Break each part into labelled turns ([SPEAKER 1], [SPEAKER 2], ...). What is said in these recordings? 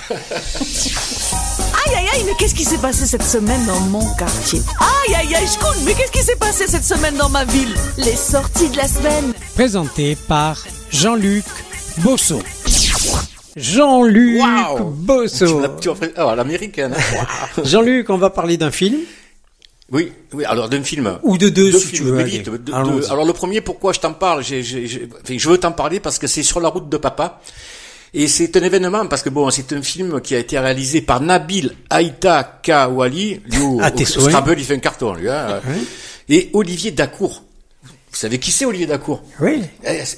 [SPEAKER 1] Aïe aïe aïe, mais qu'est-ce qui s'est passé cette semaine dans mon quartier? Aïe aïe aïe, je compte, mais qu'est-ce qui s'est passé cette semaine dans ma ville? Les sorties de la semaine.
[SPEAKER 2] Présenté par Jean-Luc Bosso. Jean-Luc Bosso.
[SPEAKER 3] À l'américaine. Wow.
[SPEAKER 2] Jean-Luc, on va parler d'un film.
[SPEAKER 3] Oui, alors d'un film.
[SPEAKER 2] Ou de deux, si
[SPEAKER 3] films,
[SPEAKER 2] tu veux.
[SPEAKER 3] Vite, alors le premier, pourquoi je t'en parle? Je veux t'en parler parce que c'est Sur la route de papa. Et c'est un événement parce que bon, c'est un film qui a été réalisé par Nabil Haïta Kawali. Au Scrabble, il fait un carton, lui. Hein. Oui. Et Olivier Dacour. Vous savez qui c'est, Olivier Dacour?
[SPEAKER 2] Oui.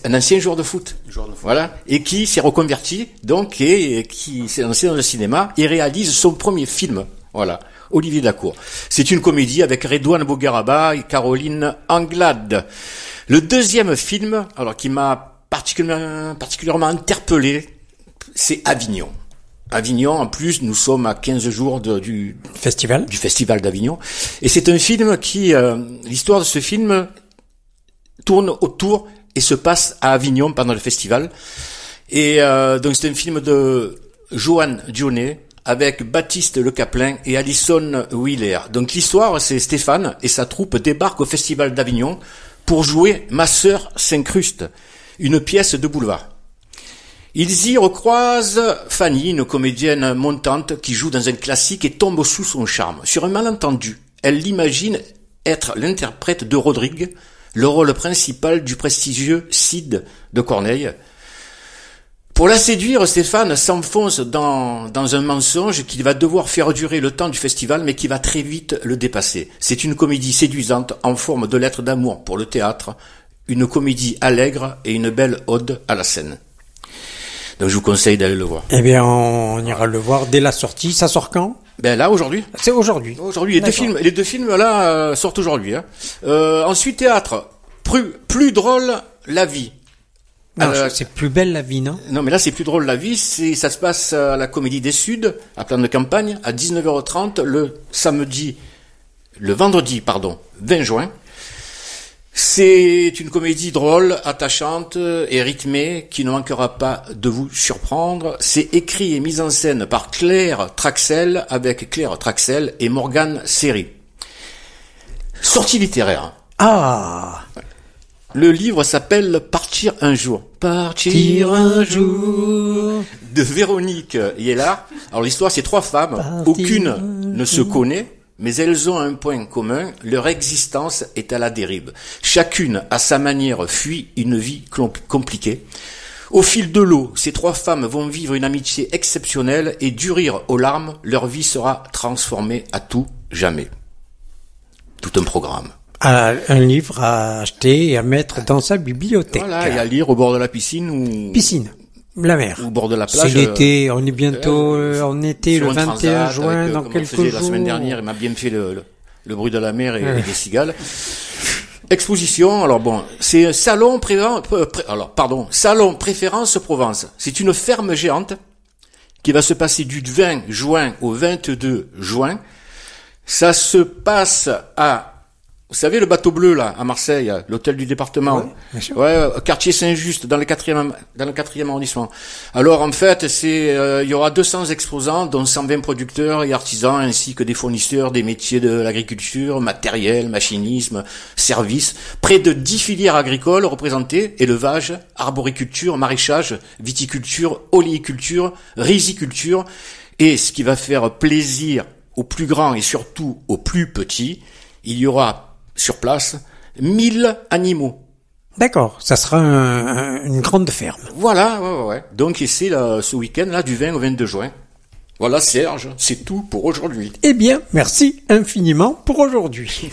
[SPEAKER 3] Un ancien joueur de foot. Voilà. Et qui s'est reconverti, donc, et qui s'est lancé dans le cinéma et réalise son premier film. Voilà. Olivier Dacour. C'est une comédie avec Redouane Bougueraba et Caroline Anglade. Le deuxième film, alors qui m'a particulièrement interpellé, c'est Avignon. Avignon, en plus, nous sommes à 15 jours du festival d'Avignon. Et c'est un film qui, l'histoire de ce film tourne autour et se passe à Avignon pendant le festival. Et donc c'est un film de Joanne Dionnet avec Baptiste Le Caplin et Alison Wheeler. Donc l'histoire, c'est Stéphane et sa troupe débarquent au festival d'Avignon pour jouer Ma sœur s'incruste, une pièce de boulevard. Ils y recroisent Fanny, une comédienne montante qui joue dans un classique et tombe sous son charme. Sur un malentendu, elle l'imagine être l'interprète de Rodrigue, le rôle principal du prestigieux Cid de Corneille. Pour la séduire, Stéphane s'enfonce dans un mensonge qu'il va devoir faire durer le temps du festival, mais qui va très vite le dépasser. C'est une comédie séduisante en forme de lettre d'amour pour le théâtre, une comédie allègre et une belle ode à la scène. Donc je vous conseille d'aller le voir.
[SPEAKER 2] Eh bien, on ira le voir dès la sortie. Ça sort quand?
[SPEAKER 3] Ben là, aujourd'hui.
[SPEAKER 2] C'est aujourd'hui.
[SPEAKER 3] Aujourd'hui, les deux films là sortent aujourd'hui. Hein. Ensuite, théâtre. Plus drôle la vie.
[SPEAKER 2] Non, c'est Plus belle la vie, non?
[SPEAKER 3] Non, mais là, c'est Plus drôle la vie. Ça se passe à la Comédie des Suds, à Plan de Campagne, à 19h30, le vendredi, 20 juin. C'est une comédie drôle, attachante et rythmée qui ne manquera pas de vous surprendre. C'est écrit et mis en scène par Claire Traxel avec Claire Traxel et Morgane Seri. Sortie littéraire.
[SPEAKER 2] Ah!
[SPEAKER 3] Le livre s'appelle Partir un jour. Partir un jour. De Véronique Yellard. Alors l'histoire, c'est 3 femmes. Aucune ne se connaît. Mais elles ont un point commun, leur existence est à la dérive. Chacune, à sa manière, fuit une vie compliquée. Au fil de l'eau, ces 3 femmes vont vivre une amitié exceptionnelle et du rire aux larmes, leur vie sera transformée à tout jamais. Tout un programme.
[SPEAKER 2] Un livre à acheter et à mettre dans sa bibliothèque.
[SPEAKER 3] Voilà, et à lire au bord de la piscine ou...
[SPEAKER 2] Piscine. La mer.
[SPEAKER 3] Au bord de la plage.
[SPEAKER 2] C'est l'été, on est bientôt en été, le 21 juin, dans quelques jours.
[SPEAKER 3] La semaine dernière, il m'a bien fait le bruit de la mer et des cigales. Exposition, alors bon, c'est salon préférence Provence. C'est une ferme géante qui va se passer du 20 juin au 22 juin. Ça se passe à... Vous savez, le bateau bleu, là, à Marseille, l'hôtel du département.
[SPEAKER 2] Ouais, bien sûr.
[SPEAKER 3] Ouais, quartier Saint-Just, dans le 4e arrondissement. Alors, en fait, il y aura 200 exposants, dont 120 producteurs et artisans, ainsi que des fournisseurs des métiers de l'agriculture, matériel, machinisme, services. Près de 10 filières agricoles représentées, élevage, arboriculture, maraîchage, viticulture, oléiculture, riziculture. Et ce qui va faire plaisir aux plus grands et surtout aux plus petits, il y aura sur place 1000 animaux.
[SPEAKER 2] D'accord, ça sera une grande ferme.
[SPEAKER 3] Voilà, ouais. Donc c'est ce week-end là du 20 au 22 juin. Voilà Serge, c'est tout pour aujourd'hui.
[SPEAKER 2] Eh bien, merci infiniment pour aujourd'hui.